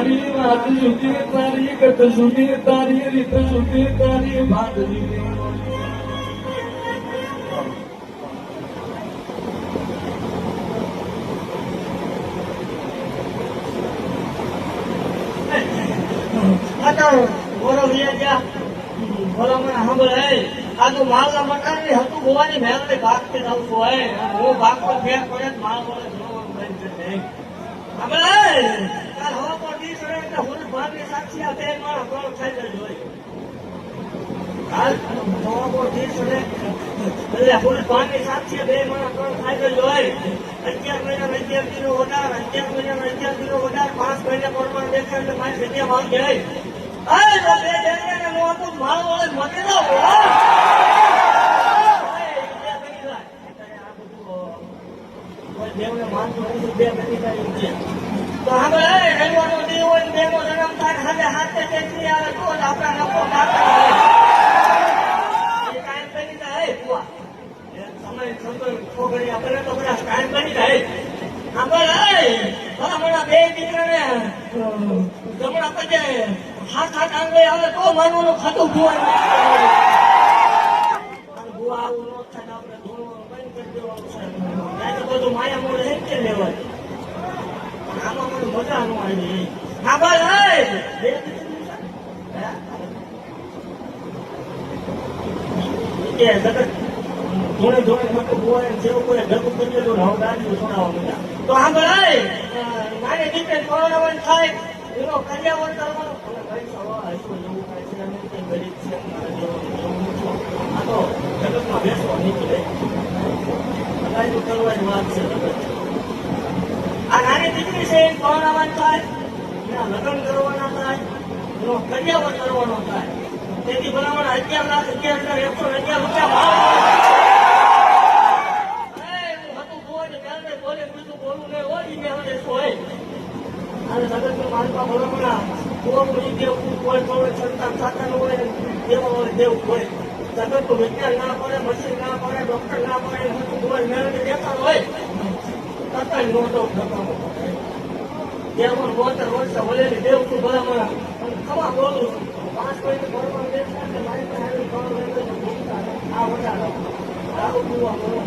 તારી વાત જુદી તારી ગત જુદી તારી રીત જુદી તારી વાત જુદી બોલો ભૈયા બોલો મને સાંભળે આ તો માલના મકાનની હતું ગોવાની મહેનતે ભાગતી રહું છું હું ભાગ પર ફેર પડે માલ બોલે જોવાનું બંધ છે સાંભળે કાલ હવા પર દી ચડે એટલે હું ભાગની સાક્ષી આ બે માણસ કોણ ખાઈ જજો કાલ હવા પર દી ચડે એટલે હું ભાગની સાક્ષી બે માણસ કોણ ખાઈ જજો 11 મહિના 11 દિનો વધાર 11 મહિના 11 દિનો વધાર 5 મહિના પરમાણ દેખાય એટલે મારી જગ્યા ભાગ જાય તો બે જગ્યાને હું આપું માલ વાળે મતે ના દેવને માનતું નથી બે બની જાય છે તો હવે રેવાનો દી હોય ને બેનો જન્મ થાય હવે હાથે ટેકરી આવે તો જ આપણા નફો કાઢતા એ કાયમ બની જાય બુઆ સમય સંતોષ છોકરી આપણે તો બધા કાયમ બની જાય હમણાં બે દીકરાને જમણા પગે હાથ આંગળે આવે તો માનવાનું ખાતું ધોવાનું બુઆ આવું ન થાય આપણે ધોવાનું બંધ કરી દેવાનું બધું માયા મોડે એમ કે લેવાય આમાં મને મજા ન આવી હા ભાઈ ધોણે ધોણે માટે બુઆ જેવું કોઈ ભેગું કરી દેતું હવે દાદી છોડાવવા મજા તો હા ભાઈ નાની દીકરી છોડાવવાનું થાય એનો કલ્યાણ કરવાનો એવું કાંઈ છે ગરીબ છે આ તો જગતમાં બેસવા નીકળે કરવાની વાત છે આ નાની દીકરી છે પહોંચવાનું થાય એના લગ્ન કરવાના થાય એનો કલ્યાણ કરવાનો થાય તેથી બનાવવાના 11,11,111 રૂપિયા હતું બોલે બોલે બીજું બોલવું નહીં હોય ને હવે શું હોય અને જગતનો માલમાં ભલામણા કોઈ દેવું કોઈ થોડું સંતાન સાધન હોય દેવા હોય દેવું હોય જગતનું વિજ્ઞાન ના પડે મશીન ના પડે ડોક્ટર ના પડે હોય મહેનત દેતા હોય છતાં નોંધો થતો દેવું બોતર વર્ષ બોલેલી દેવ તું ભલામણા ખમા બોલું 5 મહિને ભરવાનું દેખાય મારી પાસે આ વધારો આવું પીવા બોલો